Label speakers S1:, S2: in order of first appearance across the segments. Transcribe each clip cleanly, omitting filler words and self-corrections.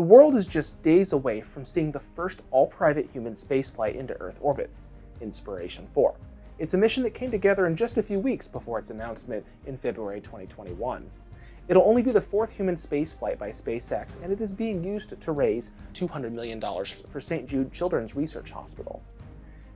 S1: The world is just days away from seeing the first all-private human spaceflight into Earth orbit, INSPIRATION4. It's a mission that came together in just a few weeks before its announcement in February 2021. It'll only be the fourth human spaceflight by SpaceX, and it is being used to raise $200 million for St. Jude Children's Research Hospital.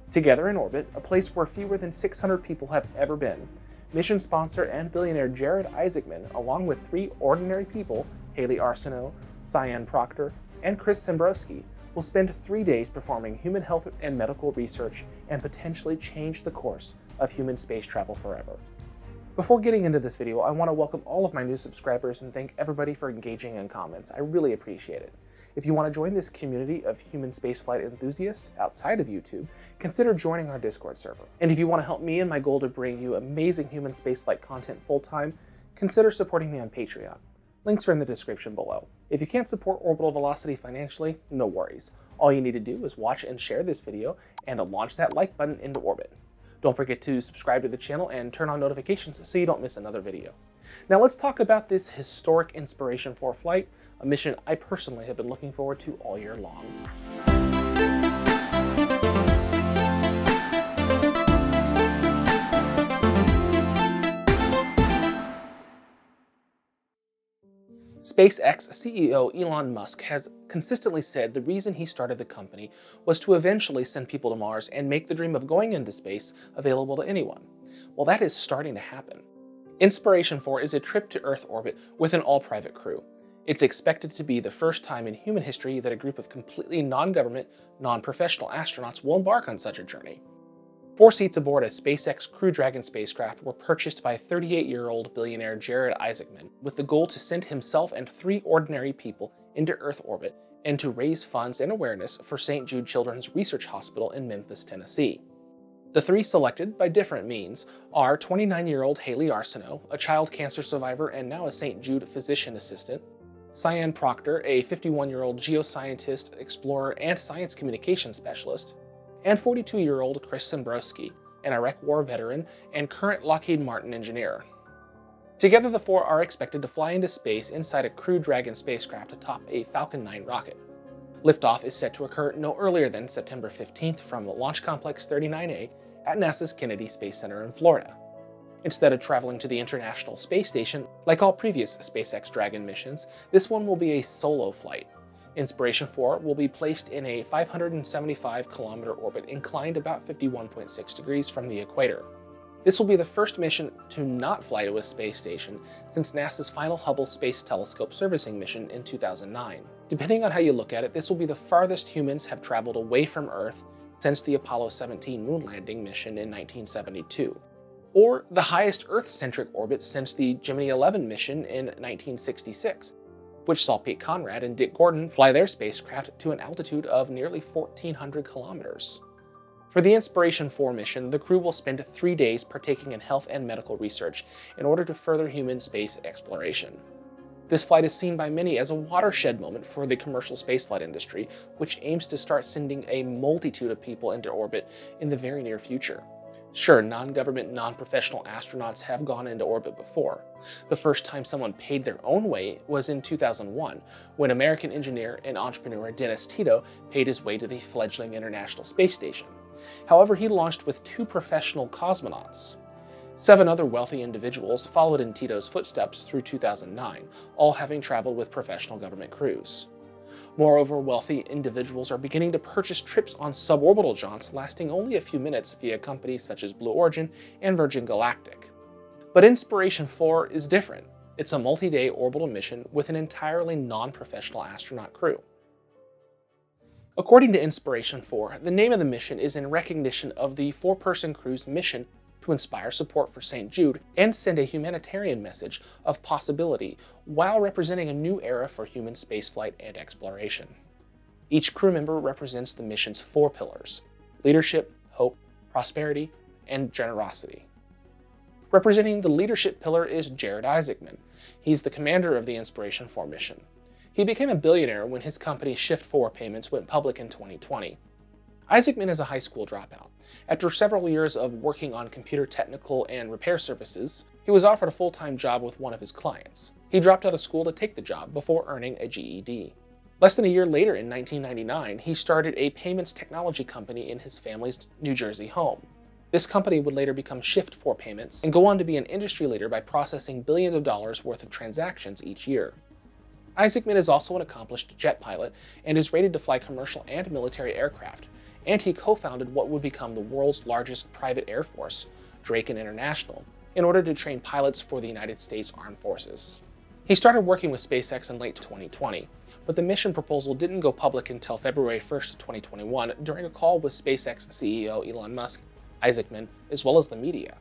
S1: Together in orbit, a place where fewer than 600 people have ever been, mission sponsor and billionaire Jared Isaacman, along with three ordinary people, Hayley Arceneaux, Sian Proctor, and Chris Sembroski, will spend 3 days performing human health and medical research and potentially change the course of human space travel forever. Before getting into this video, I want to welcome all of my new subscribers and thank everybody for engaging in comments. I really appreciate it. If you want to join this community of human spaceflight enthusiasts outside of YouTube, consider joining our Discord server. And if you want to help me in my goal to bring you amazing human spaceflight content full-time, consider supporting me on Patreon. Links are in the description below. If you can't support Orbital Velocity financially, no worries. All you need to do is watch and share this video and launch that like button into orbit. Don't forget to subscribe to the channel and turn on notifications so you don't miss another video. Now let's talk about this historic INSPIRATION4 flight, a mission I personally have been looking forward to all year long. SpaceX CEO Elon Musk has consistently said the reason he started the company was to eventually send people to Mars and make the dream of going into space available to anyone. Well, that is starting to happen. INSPIRATION4 is a trip to Earth orbit with an all-private crew. It's expected to be the first time in human history that a group of completely non-government, non-professional astronauts will embark on such a journey. 4 seats aboard a SpaceX Crew Dragon spacecraft were purchased by 38-year-old billionaire Jared Isaacman with the goal to send himself and 3 ordinary people into Earth orbit and to raise funds and awareness for St. Jude Children's Research Hospital in Memphis, Tennessee. The 3 selected, by different means, are 29-year-old Hayley Arceneaux, a child cancer survivor and now a St. Jude physician assistant, Sian Proctor, a 51-year-old geoscientist, explorer, and science communication specialist, and 42-year-old Chris Sembroski, an Iraq War veteran and current Lockheed Martin engineer. Together, the 4 are expected to fly into space inside a Crew Dragon spacecraft atop a Falcon 9 rocket. Liftoff is set to occur no earlier than September 15th from Launch Complex 39A at NASA's Kennedy Space Center in Florida. Instead of traveling to the International Space Station, like all previous SpaceX Dragon missions, this one will be a solo flight. INSPIRATION4 will be placed in a 575-kilometer orbit inclined about 51.6 degrees from the equator. This will be the first mission to not fly to a space station since NASA's final Hubble Space Telescope servicing mission in 2009. Depending on how you look at it, this will be the farthest humans have traveled away from Earth since the Apollo 17 moon landing mission in 1972, or the highest Earth-centric orbit since the Gemini 11 mission in 1966. Which saw Pete Conrad and Dick Gordon fly their spacecraft to an altitude of nearly 1,400 kilometers. For the INSPIRATION4 mission, the crew will spend 3 days partaking in health and medical research in order to further human space exploration. This flight is seen by many as a watershed moment for the commercial spaceflight industry, which aims to start sending a multitude of people into orbit in the very near future. Sure, non-government, non-professional astronauts have gone into orbit before. The first time someone paid their own way was in 2001, when American engineer and entrepreneur Dennis Tito paid his way to the fledgling International Space Station. However, he launched with 2 professional cosmonauts. 7 other wealthy individuals followed in Tito's footsteps through 2009, all having traveled with professional government crews. Moreover, wealthy individuals are beginning to purchase trips on suborbital jaunts lasting only a few minutes via companies such as Blue Origin and Virgin Galactic. But INSPIRATION4 is different. It's a multi-day orbital mission with an entirely non-professional astronaut crew. According to INSPIRATION4, the name of the mission is in recognition of the 4-person crew's mission to inspire support for St. Jude and send a humanitarian message of possibility while representing a new era for human spaceflight and exploration. Each crew member represents the mission's 4 pillars: leadership, hope, prosperity, and generosity. Representing the leadership pillar is Jared Isaacman. He's the commander of the INSPIRATION4 mission. He became a billionaire when his company Shift4 Payments went public in 2020. Isaacman is a high school dropout. After several years of working on computer technical and repair services, he was offered a full-time job with one of his clients. He dropped out of school to take the job before earning a GED. Less than a year later, in 1999, he started a payments technology company in his family's New Jersey home. This company would later become Shift4 Payments and go on to be an industry leader by processing billions of dollars worth of transactions each year. Isaacman is also an accomplished jet pilot and is rated to fly commercial and military aircraft, and he co-founded what would become the world's largest private air force, Dragon International, in order to train pilots for the United States Armed Forces. He started working with SpaceX in late 2020, but the mission proposal didn't go public until February 1st, 2021, during a call with SpaceX CEO Elon Musk, Isaacman, as well as the media.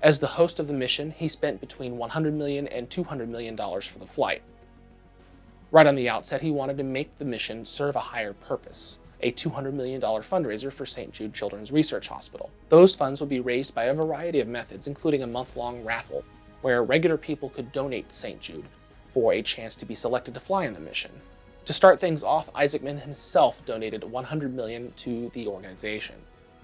S1: As the host of the mission, he spent between $100 million and $200 million for the flight. Right on the outset, he wanted to make the mission serve a higher purpose, a $200 million fundraiser for St. Jude Children's Research Hospital. Those funds would be raised by a variety of methods, including a month-long raffle, where regular people could donate to St. Jude for a chance to be selected to fly on the mission. To start things off, Isaacman himself donated $100 million to the organization.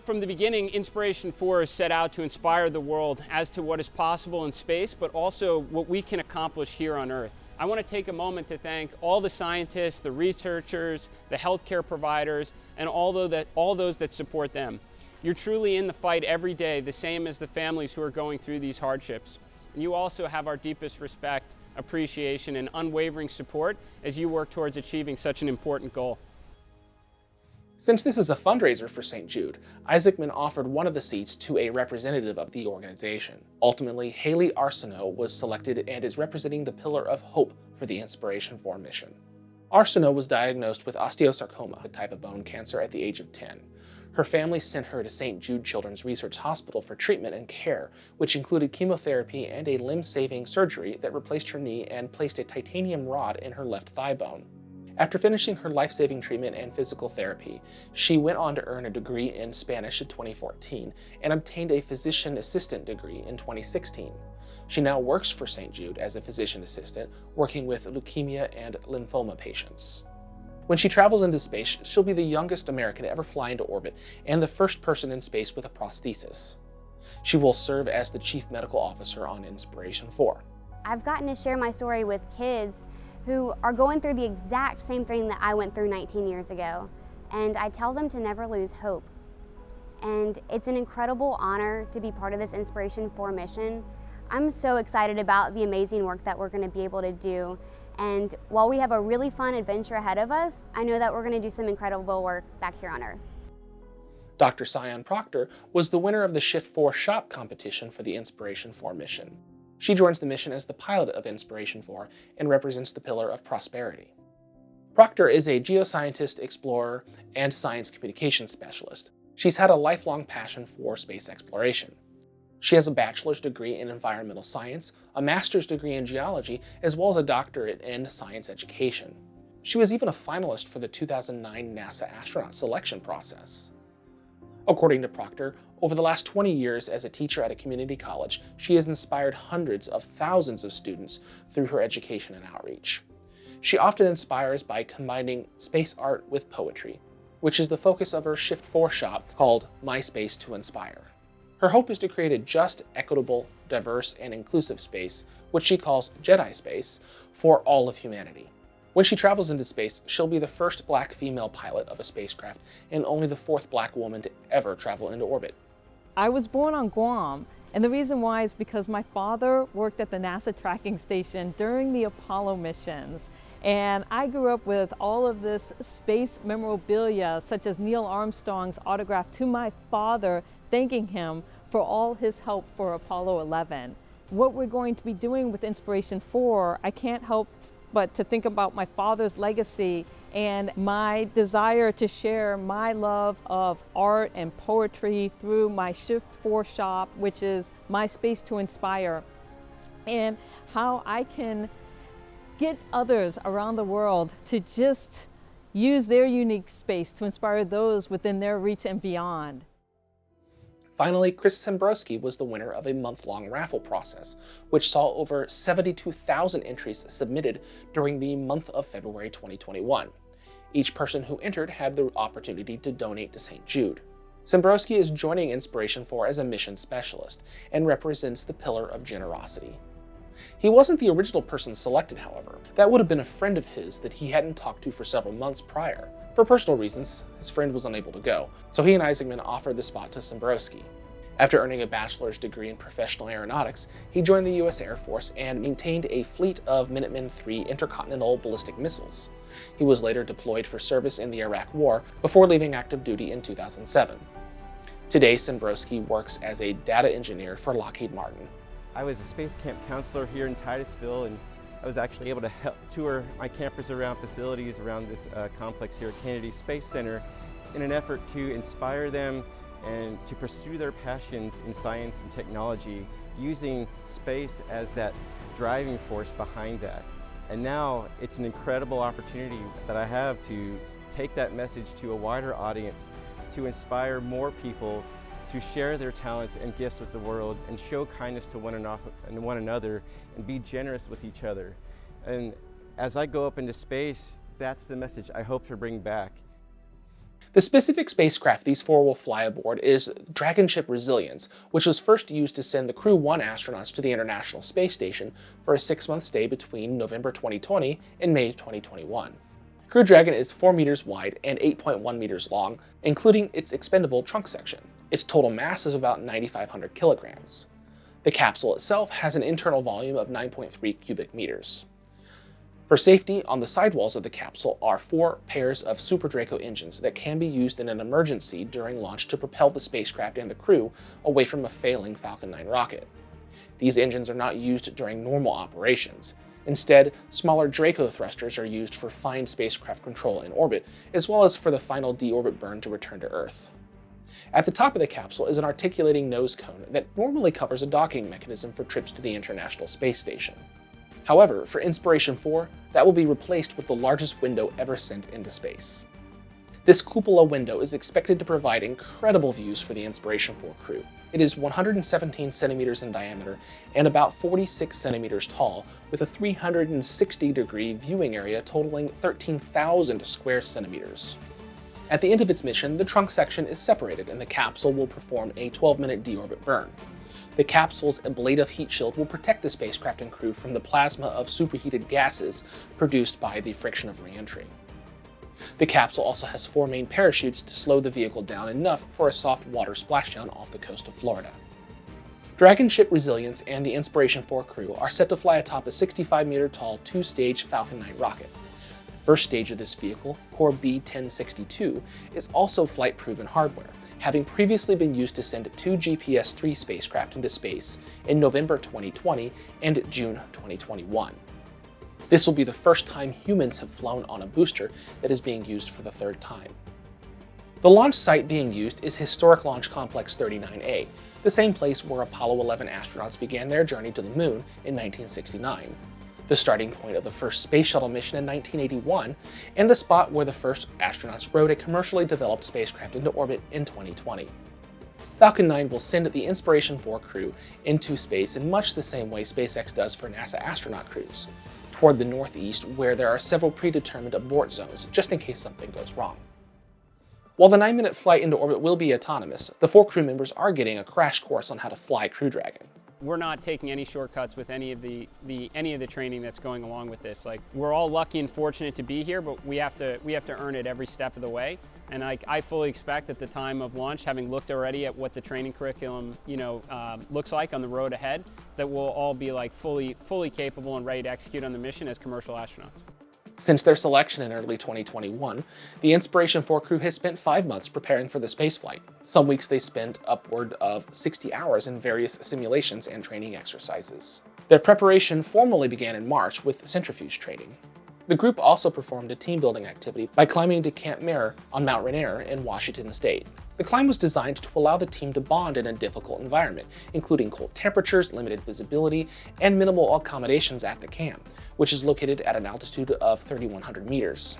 S2: From the beginning, Inspiration4 is set out to inspire the world as to what is possible in space, but also what we can accomplish here on Earth. I want to take a moment to thank all the scientists, the researchers, the healthcare providers, and all those that support them. You're truly in the fight every day, the same as the families who are going through these hardships. And you also have our deepest respect, appreciation, and unwavering support as you work towards achieving such an important goal.
S1: Since this is a fundraiser for St. Jude, Isaacman offered one of the seats to a representative of the organization. Ultimately, Hayley Arceneaux was selected and is representing the pillar of hope for the Inspiration4 mission. Arceneaux was diagnosed with osteosarcoma, a type of bone cancer, at the age of 10. Her family sent her to St. Jude Children's Research Hospital for treatment and care, which included chemotherapy and a limb-saving surgery that replaced her knee and placed a titanium rod in her left thigh bone. After finishing her life-saving treatment and physical therapy, she went on to earn a degree in Spanish in 2014 and obtained a physician assistant degree in 2016. She now works for St. Jude as a physician assistant, working with leukemia and lymphoma patients. When she travels into space, she'll be the youngest American to ever fly into orbit and the first person in space with a prosthesis. She will serve as the chief medical officer on Inspiration4.
S3: I've gotten to share my story with kids who are going through the exact same thing that I went through 19 years ago. And I tell them to never lose hope. And it's an incredible honor to be part of this Inspiration4 mission. I'm so excited about the amazing work that we're going to be able to do. And while we have a really fun adventure ahead of us, I know that we're going to do some incredible work back here on Earth.
S1: Dr. Sian Proctor was the winner of the Shift4 Shop competition for the Inspiration4 mission. She joins the mission as the pilot of Inspiration4 and represents the pillar of prosperity. Proctor is a geoscientist, explorer, and science communications specialist. She's had a lifelong passion for space exploration. She has a bachelor's degree in environmental science, a master's degree in geology, as well as a doctorate in science education. She was even a finalist for the 2009 NASA astronaut selection process. According to Proctor, over the last 20 years as a teacher at a community college, she has inspired hundreds of thousands of students through her education and outreach. She often inspires by combining space art with poetry, which is the focus of her Shift4 shop called My Space to Inspire. Her hope is to create a just, equitable, diverse, and inclusive space, which she calls Jedi space, for all of humanity. When she travels into space, she'll be the first Black female pilot of a spacecraft and only the fourth Black woman to ever travel into orbit.
S4: I was born on Guam, and the reason why is because my father worked at the NASA tracking station during the Apollo missions. And I grew up with all of this space memorabilia, such as Neil Armstrong's autograph to my father, thanking him for all his help for Apollo 11. What we're going to be doing with Inspiration4, I can't help but to think about my father's legacy and my desire to share my love of art and poetry through my Shift4 shop, which is My Space to Inspire, and how I can get others around the world to just use their unique space to inspire those within their reach and beyond.
S1: Finally, Chris Sembroski was the winner of a month-long raffle process, which saw over 72,000 entries submitted during the month of February 2021. Each person who entered had the opportunity to donate to St. Jude. Sembroski is joining Inspiration4 as a mission specialist and represents the pillar of generosity. He wasn't the original person selected, however. That would have been a friend of his that he hadn't talked to for several months prior. For personal reasons, his friend was unable to go, so he and Isaacman offered the spot to Sembroski. After earning a bachelor's degree in professional aeronautics, he joined the U.S. Air Force and maintained a fleet of Minuteman III intercontinental ballistic missiles. He was later deployed for service in the Iraq War before leaving active duty in 2007. Today, Sembroski works as a data engineer for Lockheed Martin.
S5: I was a space camp counselor here in Titusville, and I was actually able to help tour my campers around facilities around this complex here at Kennedy Space Center in an effort to inspire them and to pursue their passions in science and technology, using space as that driving force behind that. And now it's an incredible opportunity that I have to take that message to a wider audience, to inspire more people to share their talents and gifts with the world and show kindness to one another and be generous with each other. And as I go up into space, that's the message I hope to bring back.
S1: The specific spacecraft these four will fly aboard is Dragon ship Resilience, which was first used to send the Crew 1 astronauts to the International Space Station for a 6-month stay between November 2020 and May 2021. Crew Dragon is 4 meters wide and 8.1 meters long, including its expendable trunk section. Its total mass is about 9,500 kilograms. The capsule itself has an internal volume of 9.3 cubic meters. For safety, on the sidewalls of the capsule are 4 pairs of Super Draco engines that can be used in an emergency during launch to propel the spacecraft and the crew away from a failing Falcon 9 rocket. These engines are not used during normal operations. Instead, smaller Draco thrusters are used for fine spacecraft control in orbit, as well as for the final deorbit burn to return to Earth. At the top of the capsule is an articulating nose cone that normally covers a docking mechanism for trips to the International Space Station. However, for Inspiration4, that will be replaced with the largest window ever sent into space. This cupola window is expected to provide incredible views for the Inspiration4 crew. It is 117 centimeters in diameter and about 46 centimeters tall, with a 360-degree viewing area totaling 13,000 square centimeters. At the end of its mission, the trunk section is separated and the capsule will perform a 12-minute deorbit burn. The capsule's ablative heat shield will protect the spacecraft and crew from the plasma of superheated gases produced by the friction of re-entry. The capsule also has 4 main parachutes to slow the vehicle down enough for a soft water splashdown off the coast of Florida. Dragon ship Resilience and the Inspiration4 crew are set to fly atop a 65-meter-tall 2-stage Falcon 9 rocket. The first stage of this vehicle, Core B-1062, is also flight-proven hardware, having previously been used to send 2 GPS-3 spacecraft into space in November 2020 and June 2021. This will be the first time humans have flown on a booster that is being used for the 3rd time. The launch site being used is Historic Launch Complex 39A, the same place where Apollo 11 astronauts began their journey to the moon in 1969, the starting point of the first space shuttle mission in 1981, and the spot where the first astronauts rode a commercially developed spacecraft into orbit in 2020. Falcon 9 will send the Inspiration4 crew into space in much the same way SpaceX does for NASA astronaut crews, toward the northeast where there are several predetermined abort zones just in case something goes wrong. While the 9-minute flight into orbit will be autonomous, the 4 crew members are getting a crash course on how to fly Crew Dragon.
S2: We're not taking any shortcuts with any of the training that's going along with this. Like, we're all lucky and fortunate to be here, but we have to earn it every step of the way. And I fully expect at the time of launch, having looked already at what the training curriculum looks like on the road ahead, that we'll all be like fully capable and ready to execute on the mission as commercial astronauts.
S1: Since their selection in early 2021, the Inspiration4 crew has spent 5 months preparing for the spaceflight. Some weeks they spent upward of 60 hours in various simulations and training exercises. Their preparation formally began in March with centrifuge training. The group also performed a team-building activity by climbing to Camp Muir on Mount Rainier in Washington State. The climb was designed to allow the team to bond in a difficult environment, including cold temperatures, limited visibility, and minimal accommodations at the camp, which is located at an altitude of 3,100 meters.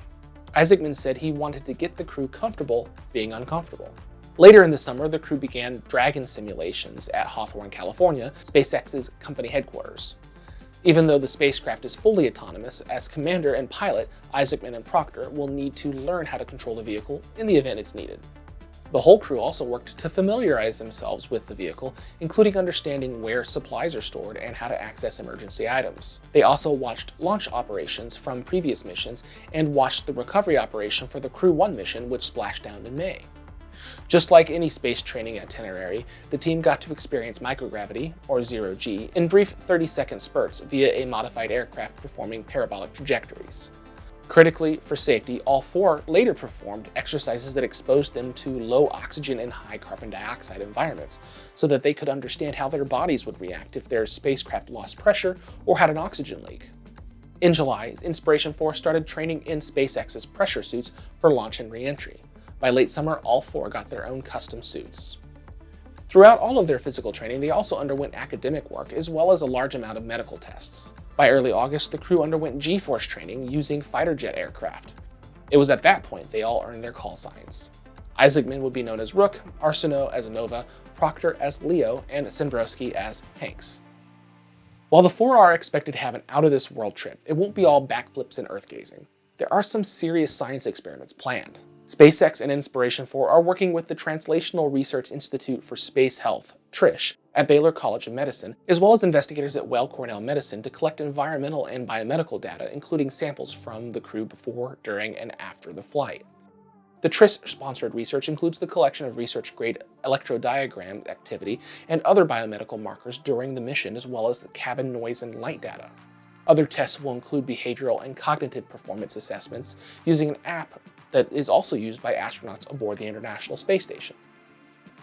S1: Isaacman said he wanted to get the crew comfortable being uncomfortable. Later in the summer, the crew began Dragon simulations at Hawthorne, California, SpaceX's company headquarters. Even though the spacecraft is fully autonomous, as commander and pilot, Isaacman and Proctor will need to learn how to control the vehicle in the event it's needed. The whole crew also worked to familiarize themselves with the vehicle, including understanding where supplies are stored and how to access emergency items. They also watched launch operations from previous missions and watched the recovery operation for the Crew 1 mission, which splashed down in May. Just like any space training itinerary, the team got to experience microgravity, or zero-G, in brief 30-second spurts via a modified aircraft performing parabolic trajectories. Critically, for safety, all four later performed exercises that exposed them to low oxygen and high carbon dioxide environments, so that they could understand how their bodies would react if their spacecraft lost pressure or had an oxygen leak. In July, Inspiration4 started training in SpaceX's pressure suits for launch and re-entry. By late summer, all four got their own custom suits. Throughout all of their physical training, they also underwent academic work as well as a large amount of medical tests. By early August, the crew underwent G-force training using fighter jet aircraft. It was at that point they all earned their call signs. Isaacman would be known as Rook, Arceneaux as Nova, Proctor as Leo, and Sembroski as Hanks. While the four are expected to have an out-of-this-world trip, it won't be all backflips and earth-gazing. There are some serious science experiments planned. SpaceX and Inspiration4 are working with the Translational Research Institute for Space Health, TRISH, at Baylor College of Medicine, as well as investigators at Weill Cornell Medicine to collect environmental and biomedical data, including samples from the crew before, during, and after the flight. The TRISH-sponsored research includes the collection of research-grade electrodiagram activity and other biomedical markers during the mission, as well as the cabin noise and light data. Other tests will include behavioral and cognitive performance assessments using an app that is also used by astronauts aboard the International Space Station.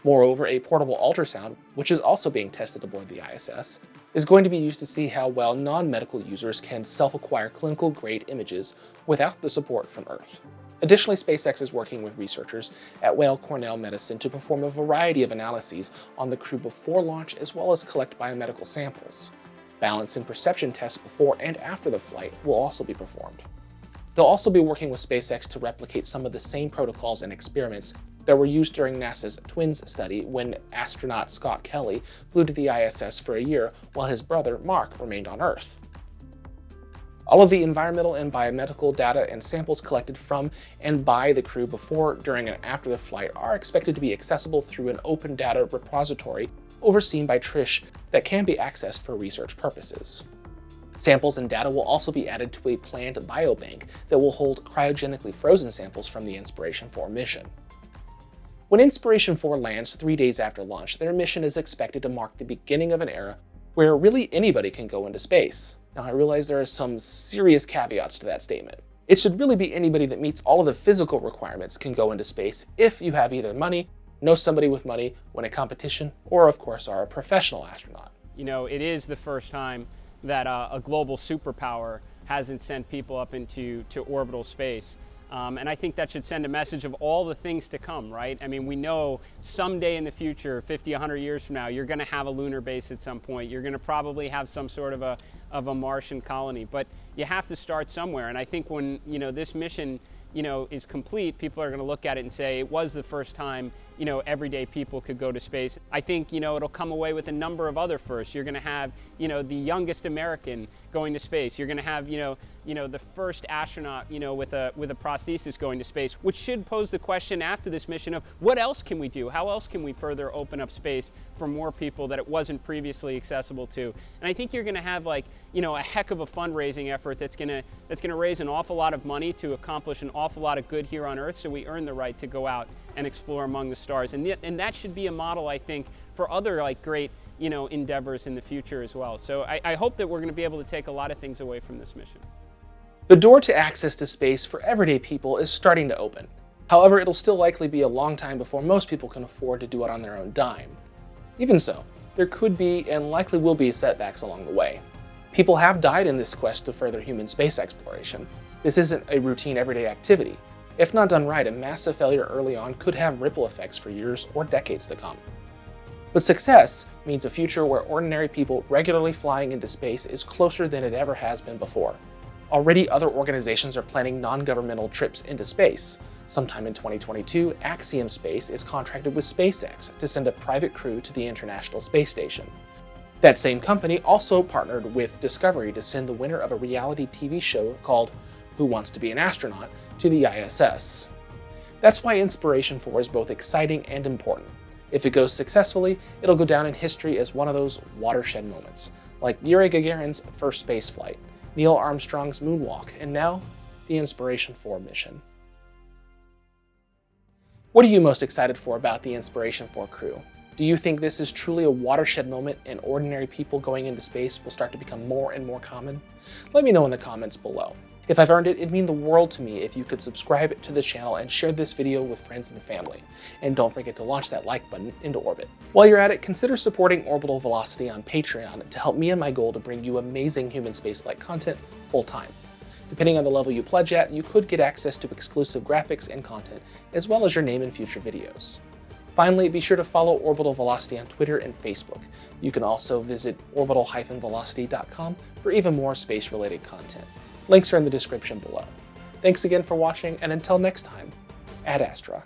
S1: Moreover, a portable ultrasound, which is also being tested aboard the ISS, is going to be used to see how well non-medical users can self-acquire clinical-grade images without the support from Earth. Additionally, SpaceX is working with researchers at Weill Cornell Medicine to perform a variety of analyses on the crew before launch, as well as collect biomedical samples. Balance and perception tests before and after the flight will also be performed. They'll also be working with SpaceX to replicate some of the same protocols and experiments that were used during NASA's Twins study when astronaut Scott Kelly flew to the ISS for a year while his brother Mark remained on Earth. All of the environmental and biomedical data and samples collected from and by the crew before, during, and after the flight are expected to be accessible through an open data repository overseen by TRISH that can be accessed for research purposes. Samples and data will also be added to a planned biobank that will hold cryogenically frozen samples from the Inspiration4 mission. When Inspiration4 lands 3 days after launch, their mission is expected to mark the beginning of an era where really anybody can go into space. Now, I realize there are some serious caveats to that statement. It should really be anybody that meets all of the physical requirements can go into space if you have either money, know somebody with money, win a competition, or of course are a professional astronaut.
S2: You know, it is the first time that a global superpower hasn't sent people up into orbital space. And I think that should send a message of all the things to come, right? I mean, we know someday in the future, 50, 100 years from now, you're going to have a lunar base at some point. You're going to probably have some sort of a Martian colony, but you have to start somewhere. And I think when, you know, this mission, you know, is complete, people are going to look at it and say it was the first time, you know, everyday people could go to space. I think, you know, it'll come away with a number of other firsts. You're going to have, you know, the youngest American going to space. You're going to have, you know, the first astronaut, you know, with a prosthesis going to space, which should pose the question after this mission of what else can we do? How else can we further open up space for more people that it wasn't previously accessible to? And I think you're going to have, like, you know, a heck of a fundraising effort that's going to raise an awful lot of money to accomplish an awful lot of good here on Earth, so we earn the right to go out and explore among the stars. And that should be a model, I think, for other, like, great, you know, endeavors in the future as well. So I hope that we're going to be able to take a lot of things away from this mission.
S1: The door to access to space for everyday people is starting to open. However, it'll still likely be a long time before most people can afford to do it on their own dime. Even so, there could be and likely will be setbacks along the way. People have died in this quest to further human space exploration. This isn't a routine everyday activity. If not done right, a massive failure early on could have ripple effects for years or decades to come. But success means a future where ordinary people regularly flying into space is closer than it ever has been before. Already, other organizations are planning non-governmental trips into space. Sometime in 2022, Axiom Space is contracted with SpaceX to send a private crew to the International Space Station. That same company also partnered with Discovery to send the winner of a reality TV show called Who Wants to Be an Astronaut to the ISS. That's why Inspiration4 is both exciting and important. If it goes successfully, it'll go down in history as one of those watershed moments, like Yuri Gagarin's first spaceflight, Neil Armstrong's moonwalk, and now, the Inspiration4 mission. What are you most excited for about the Inspiration4 crew? Do you think this is truly a watershed moment and ordinary people going into space will start to become more and more common? Let me know in the comments below. If I've earned it, it'd mean the world to me if you could subscribe to the channel and share this video with friends and family. And don't forget to launch that like button into orbit. While you're at it, consider supporting Orbital Velocity on Patreon to help me and my goal to bring you amazing human spaceflight content full time. Depending on the level you pledge at, you could get access to exclusive graphics and content, as well as your name in future videos. Finally, be sure to follow Orbital Velocity on Twitter and Facebook. You can also visit orbital-velocity.com for even more space-related content. Links are in the description below. Thanks again for watching, and until next time, Ad Astra.